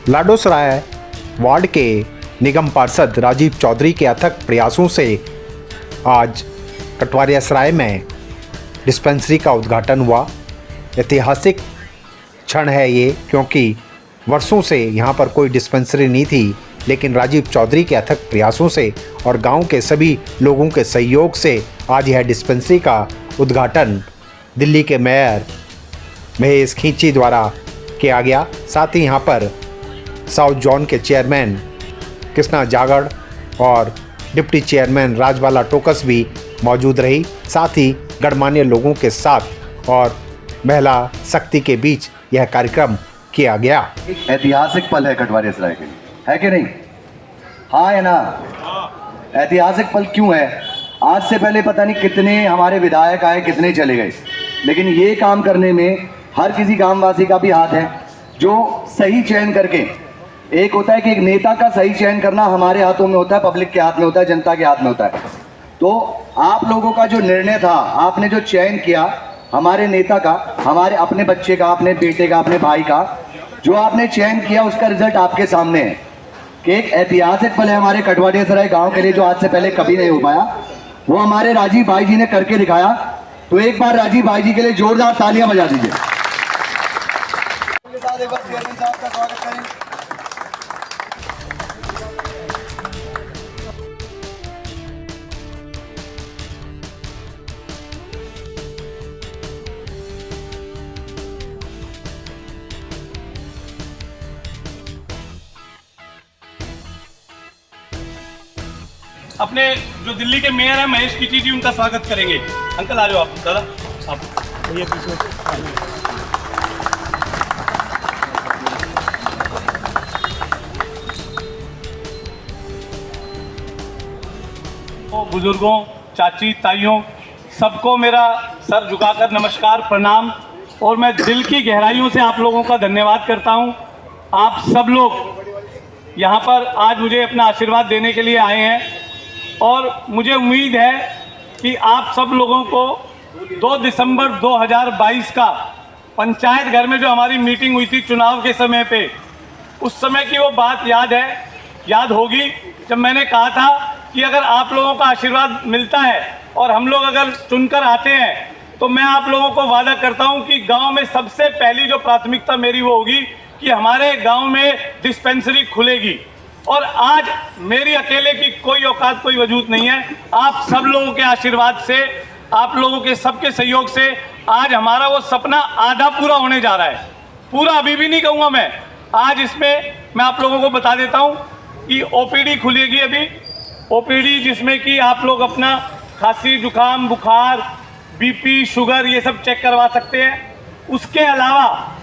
Ladosarai ward के निगम पार्षद राजीव चौधरी के अथक प्रयासों से आज कटवारियासराय में डिस्पेंसरी का उद्घाटन हुआ। ऐतिहासिक क्षण है ये, क्योंकि वर्षों से यहाँ पर कोई डिस्पेंसरी नहीं थी, लेकिन राजीव चौधरी के अथक प्रयासों से और गांव के सभी लोगों के सहयोग से आज यह डिस्पेंसरी का उद्घाटन दिल्ली के मेयर महेश खींची द्वारा किया गया। साथ ही यहाँ पर साउथ जोन के चेयरमैन कृष्णा जागड़ और डिप्टी चेयरमैन राजबाला टोकस भी मौजूद रही। साथ ही गणमान्य लोगों के साथ और महिला शक्ति के बीच यह कार्यक्रम किया गया। ऐतिहासिक पल है कटवारियासराय के लिए, है कि नहीं? हाँ है ना? ऐतिहासिक पल क्यों है? आज से पहले पता नहीं कितने हमारे विधायक आए, कितने चले गए, लेकिन ये काम करने में हर किसी गांववासी का भी हाथ है, जो सही चयन करके, एक होता है कि एक नेता का सही चयन करना हमारे हाथों में होता है, पब्लिक के हाथ में होता है, जनता के हाथ में होता है। तो आप लोगों का जो निर्णय था, आपने जो चयन किया हमारे नेता का, हमारे अपने बच्चे का, अपने बेटे का, अपने भाई का, जो आपने चयन किया उसका रिजल्ट आपके सामने है कि एक ऐतिहासिक पल है हमारे कटवारियासराय गांव के लिए, जो आज से पहले कभी नहीं हो पाया। वो हमारे राजीव भाई जी ने करके दिखाया। तो एक बार राजीव भाई जी के लिए जोरदार तालियां बजा दीजिए। अपने जो दिल्ली के मेयर हैं महेश खींची जी, उनका स्वागत करेंगे। अंकल आ जाओ आप, दादा आप ये पीछे। बुजुर्गों, चाची, ताइयों, सबको मेरा सर झुकाकर नमस्कार, प्रणाम। और मैं दिल की गहराइयों से आप लोगों का धन्यवाद करता हूं। आप सब लोग यहाँ पर आज मुझे अपना आशीर्वाद देने के लिए आए हैं और मुझे उम्मीद है कि आप सब लोगों को 2 दिसंबर 2022 का पंचायत घर में जो हमारी मीटिंग हुई थी चुनाव के समय पे, उस समय की वो बात याद होगी, जब मैंने कहा था कि अगर आप लोगों का आशीर्वाद मिलता है और हम लोग अगर चुनकर आते हैं तो मैं आप लोगों को वादा करता हूं कि गांव में सबसे पहली जो प्राथमिकता मेरी वो होगी कि हमारे गांव में डिस्पेंसरी खुलेगी। और आज मेरी अकेले की कोई औकात, कोई वजूद नहीं है। आप सब लोगों के आशीर्वाद से, आप लोगों के सबके सहयोग से आज हमारा वो सपना आधा पूरा होने जा रहा है। पूरा अभी भी नहीं कहूँगा मैं। आज इसमें मैं आप लोगों को बता देता हूँ कि ओपीडी खुलेगी अभी। ओपीडी जिसमें कि आप लोग अपना खांसी, जुकाम, बुखार, बीपी, शुगर ये सब चेक करवा सकते हैं। उसके अलावा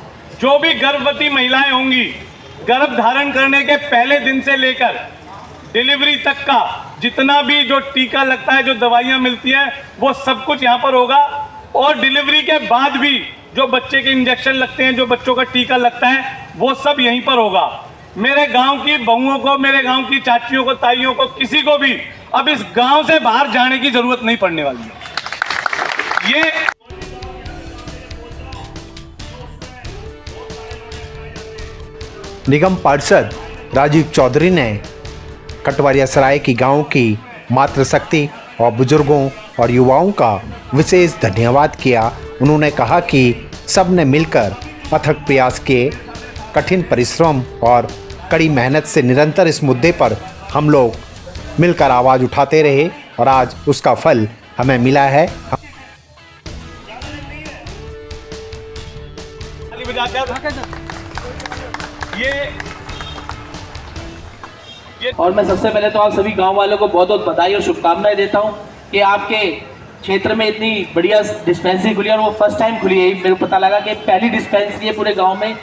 जो भी गर्भवती महिलाएं होंगी, गर्भ धारण करने के पहले दिन से लेकर डिलीवरी तक का जितना भी जो टीका लगता है, जो दवाइयाँ मिलती हैं, वो सब कुछ यहाँ पर होगा। और डिलीवरी के बाद भी जो बच्चे के इंजेक्शन लगते हैं, जो बच्चों का टीका लगता है, वो सब यहीं पर होगा। मेरे गांव की बहुओं को, मेरे गांव की चाचियों को, ताइयों को, किसी को भी अब इस गांव से बाहर जाने की जरूरत नहीं पड़ने वाली है। ये निगम पार्षद राजीव चौधरी ने कटवारियासराय की गांव की मातृशक्ति और बुजुर्गों और युवाओं का विशेष धन्यवाद किया। उन्होंने कहा कि सब ने मिलकर अथक प्रयास किए, कठिन परिश्रम और कड़ी मेहनत से निरंतर इस मुद्दे पर हम लोग मिलकर आवाज़ उठाते रहे और आज उसका फल हमें मिला है। और मैं सबसे पहले तो आप सभी गांव वालों को बहुत बहुत बधाई और शुभकामनाएं देता हूं कि आपके क्षेत्र में इतनी बढ़िया डिस्पेंसरी खुली और वो फर्स्ट टाइम खुली है। मेरे को पता लगा कि पहली डिस्पेंसरी है पूरे गांव में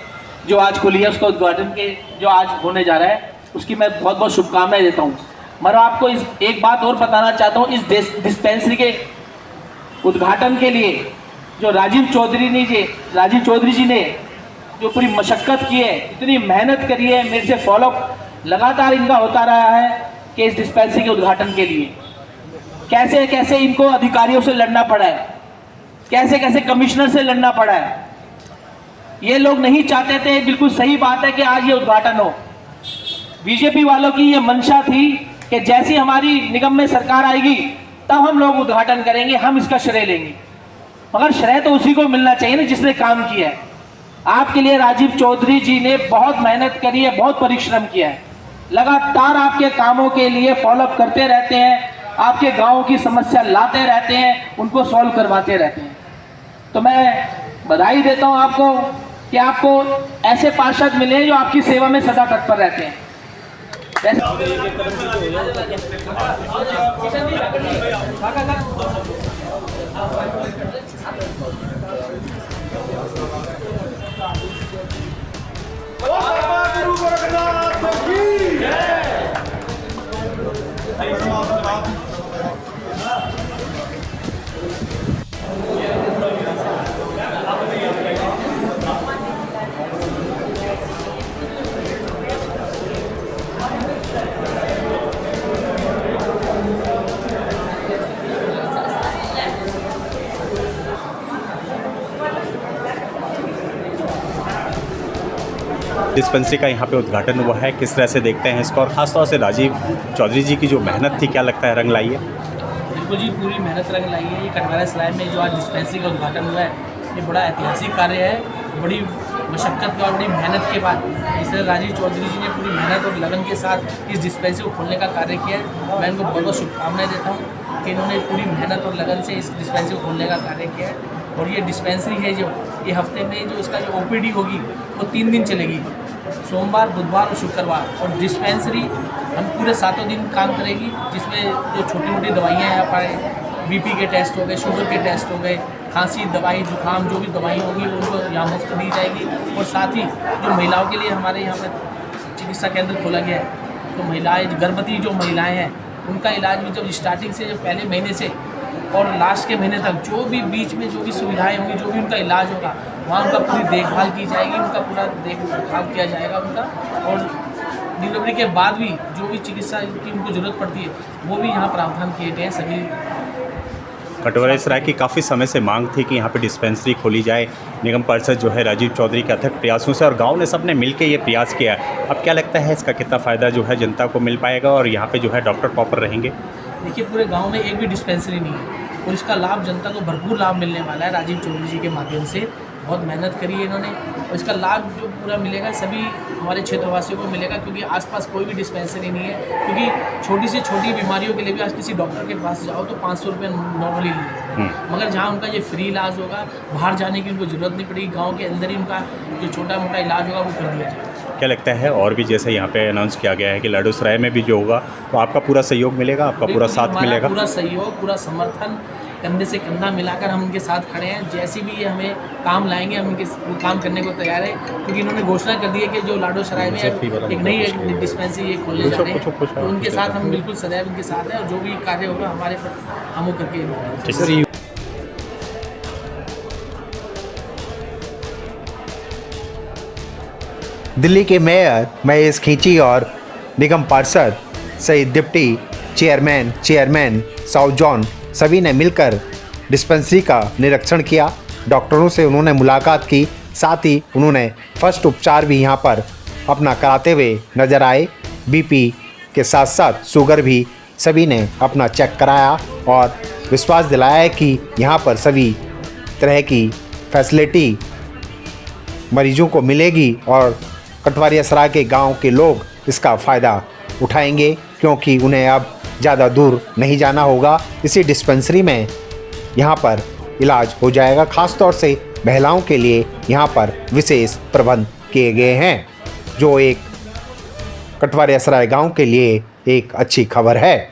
जो आज खुली है, उसका उद्घाटन के जो आज होने जा रहा है, उसकी मैं बहुत बहुत शुभकामनाएं देता हूँ। मैं आपको एक बात और बताना चाहता हूँ, इस डिस्पेंसरी के उद्घाटन के लिए जो राजीव चौधरी जी ने जो पूरी मशक्क़त की है, इतनी मेहनत करी है, मेरे से फॉलोअप लगातार इनका होता रहा है कि इस डिस्पेंसरी के उद्घाटन के लिए कैसे कैसे इनको अधिकारियों से लड़ना पड़ा है, कैसे कैसे कमिश्नर से लड़ना पड़ा है। ये लोग नहीं चाहते थे, बिल्कुल सही बात है कि आज ये उद्घाटन हो। बीजेपी वालों की ये मंशा थी कि जैसी हमारी निगम में सरकार आएगी तब हम लोग उद्घाटन करेंगे, हम इसका श्रेय लेंगे। मगर श्रेय तो उसी को मिलना चाहिए ना जिसने काम किया है। आपके लिए राजीव चौधरी जी ने बहुत मेहनत करी है, बहुत परिश्रम किया है, लगातार आपके कामों के लिए फॉलोअप करते रहते हैं, आपके गाँव की समस्या लाते रहते हैं, उनको सॉल्व करवाते रहते हैं। तो मैं बधाई देता हूँ आपको कि आपको ऐसे पार्षद मिले जो आपकी सेवा में सदा तत्पर रहते हैं। डिस्पेंसरी का यहाँ पे उद्घाटन हुआ है, किस तरह से देखते हैं इसको, और ख़ासतौर से राजीव चौधरी जी की जो मेहनत थी, क्या लगता है रंग लाई है? बिल्कुल जी, पूरी मेहनत रंग लाई है। ये कटवारा सराय में जो आज डिस्पेंसरी का उद्घाटन हुआ है, ये बड़ा ऐतिहासिक कार्य है। बड़ी मशक्क़त के और बड़ी मेहनत के बाद इस तरह राजीव चौधरी जी ने पूरी मेहनत और लगन के साथ इस डिस्पेंसरी को खोलने का कार्य किया है। मैं इनको बहुत बहुत शुभकामनाएं देता हूँ कि इन्होंने पूरी मेहनत और लगन से इस डिस्पेंसरी को खोलने का कार्य किया है। और ये डिस्पेंसरी है जो ये हफ्ते में जो इसका जो OPD होगी वो 3 दिन चलेगी, सोमवार, बुधवार और शुक्रवार। और डिस्पेंसरी हम पूरे 7 दिन काम करेगी, जिसमें जो छोटी मोटी दवाइयाँ हैं, हमारे BP के टेस्ट हो गए, शुगर के टेस्ट हो गए, खांसी दवाई, जुकाम, जो भी दवाई होगी उनको यहाँ मुफ्त दी जाएगी। और साथ ही जो महिलाओं के लिए हमारे यहाँ पर चिकित्सा केंद्र खोला गया है, तो महिलाएँ, गर्भवती जो महिलाएँ हैं, उनका इलाज भी जब स्टार्टिंग से, जब पहले महीने से और लास्ट के महीने तक जो भी बीच में जो भी सुविधाएं होंगी, जो भी उनका इलाज होगा, वहाँ उनका पूरी देखभाल की जाएगी, उनका पूरा देखभाल किया जाएगा उनका। और डिलीवरी के बाद भी जो भी चिकित्सा की उनको ज़रूरत पड़ती है वो भी यहाँ प्रावधान किए गए हैं सभी। कटवारा सराय की काफ़ी समय से मांग थी कि यहाँ पे डिस्पेंसरी खोली जाए। निगम पार्षद जो है राजीव चौधरी के अथक प्रयासों से और गांव ने सब ने मिलकर ये प्रयास किया। अब क्या लगता है इसका कितना फ़ायदा जो है जनता को मिल पाएगा और यहाँ पे जो है डॉक्टर प्रॉपर रहेंगे? देखिए, पूरे गांव में एक भी डिस्पेंसरी नहीं है और इसका लाभ जनता को भरपूर लाभ मिलने वाला है राजीव चौधरी जी के माध्यम से। बहुत मेहनत करी है इन्होंने और इसका लाभ जो पूरा मिलेगा सभी हमारे क्षेत्रवासियों को मिलेगा, क्योंकि आसपास कोई भी डिस्पेंसरी नहीं है। क्योंकि छोटी से छोटी बीमारियों के लिए भी आज किसी डॉक्टर के पास जाओ तो 500 रुपये नॉर्मली लिए, मगर जहाँ उनका ये फ्री इलाज होगा, बाहर जाने की उनको ज़रूरत नहीं पड़ेगी, गाँव के अंदर ही उनका जो छोटा मोटा इलाज होगा वो कर दिया जाएगा। क्या लगता है और भी जैसे यहाँ पे अनाउंस किया गया है कि लाडोसराय में भी जो होगा तो आपका पूरा सहयोग मिलेगा, आपका पूरा साथ मिलेगा? पूरा सहयोग, पूरा समर्थन, कंधे से कंधा मिलाकर हम उनके साथ खड़े हैं। जैसी भी ये हमें काम लाएंगे हम उनके काम करने को तैयार है, क्योंकि इन्होंने घोषणा कर दी है कि जो लाडोसराय में एक नई डिस्पेंसरी ये खोलने जा रहे हैं, तो उनके साथ हम बिल्कुल सदैव उनके साथ हैं और जो भी कार्य होगा हमारे पर हम वो करके। दिल्ली के मेयर महेश खींची और निगम पार्षद सहित डिप्टी चेयरमैन साउथ जोन सभी ने मिलकर डिस्पेंसरी का निरीक्षण किया। डॉक्टरों से उन्होंने मुलाकात की, साथ ही उन्होंने फर्स्ट उपचार भी यहाँ पर अपना कराते हुए नजर आए। BP के साथ साथ शुगर भी सभी ने अपना चेक कराया और विश्वास दिलाया है कि यहाँ पर सभी तरह की फैसिलिटी मरीजों को मिलेगी और कटवारिया सराय के गांव के लोग इसका फ़ायदा उठाएंगे, क्योंकि उन्हें अब ज़्यादा दूर नहीं जाना होगा। इसी डिस्पेंसरी में यहाँ पर इलाज हो जाएगा। ख़ास तौर से महिलाओं के लिए यहाँ पर विशेष प्रबंध किए गए हैं, जो एक कटवारिया सराय गाँव के लिए एक अच्छी खबर है।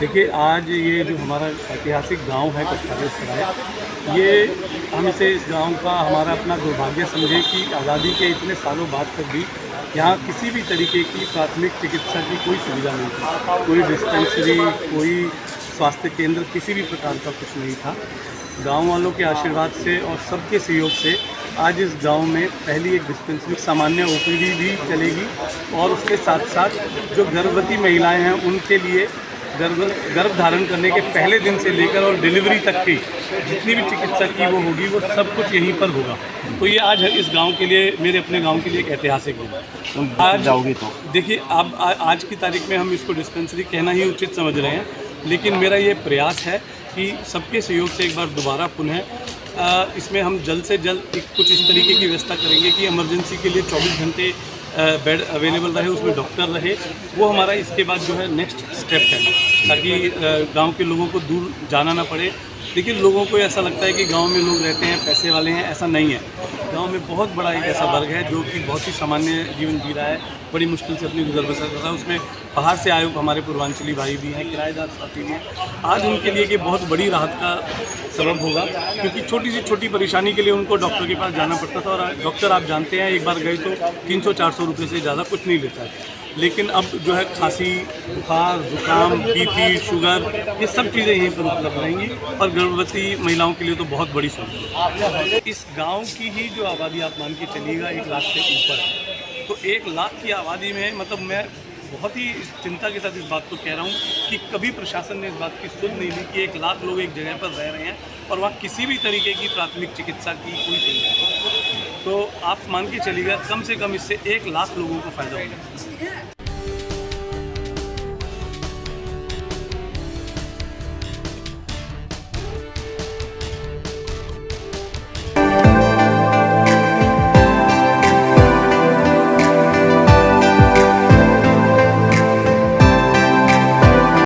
देखिए, आज ये जो हमारा ऐतिहासिक गांव है कटवारा सराय, ये हम इसे इस गांव का हमारा अपना दुर्भाग्य समझे कि आज़ादी के इतने सालों बाद तक भी यहाँ किसी भी तरीके की प्राथमिक चिकित्सा की कोई सुविधा नहीं थी। कोई डिस्पेंसरी, कोई स्वास्थ्य केंद्र, किसी भी प्रकार का कुछ नहीं था। गांव वालों के आशीर्वाद से और सबके सहयोग से आज इस गांव में पहली एक डिस्पेंसरी, सामान्य OPD भी चलेगी और उसके साथ साथ जो गर्भवती महिलाएं हैं उनके लिए गर्भ धारण करने के पहले दिन से लेकर और डिलीवरी तक की जितनी भी चिकित्सा की वो होगी, वो सब कुछ यहीं पर होगा। तो ये आज इस गांव के लिए, मेरे अपने गांव के लिए एक ऐतिहासिक दिन। आज जाओगे तो देखिए, अब आज की तारीख में हम इसको डिस्पेंसरी कहना ही उचित समझ रहे हैं, लेकिन मेरा ये प्रयास है कि सबके सहयोग से एक बार दोबारा पुनः इसमें हम जल्द से जल्द कुछ इस तरीके की व्यवस्था करेंगे कि इमरजेंसी के लिए 24 घंटे बेड अवेलेबल रहे, उसमें डॉक्टर रहे। वो हमारा इसके बाद जो है नेक्स्ट स्टेप है, ताकि गांव के लोगों को दूर जाना ना पड़े। लेकिन लोगों को ऐसा लगता है कि गांव में लोग रहते हैं, पैसे वाले हैं, ऐसा नहीं है। गांव में बहुत बड़ा एक ऐसा वर्ग है जो कि बहुत ही सामान्य जीवन जी रहा है, बड़ी मुश्किल से अपनी गुजर बसर कर रहा है। उसमें बाहर से आए हमारे पूर्वांचली भाई भी हैं, किराएदार साथी भी हैं। आज उनके लिए कि बहुत बड़ी राहत का सबब होगा, क्योंकि छोटी से छोटी परेशानी के लिए उनको डॉक्टर के पास जाना पड़ता था, और डॉक्टर आप जानते हैं एक बार गए तो 300-400 रुपये से ज़्यादा कुछ नहीं लेता है। लेकिन अब जो है खांसी, बुखार, जुकाम, बीपी, शुगर, ये सब चीज़ें यहीं पर उपलब्ध रहेंगी, और गर्भवती महिलाओं के लिए तो बहुत बड़ी सुविधा है। इस गांव की ही जो आबादी आप मान के चलिएगा 1 लाख से ऊपर है, तो 1 लाख की आबादी में मतलब मैं बहुत ही चिंता के साथ इस बात को कह रहा हूँ कि कभी प्रशासन ने इस बात की सुध नहीं ली कि 1 लाख लोग एक जगह पर रह रहे हैं और वहाँ किसी भी तरीके की प्राथमिक चिकित्सा की कोई सुविधा नहीं। तो आप मान के चलिएगा कम से कम इससे 1 लाख लोगों को फ़ायदा होगा।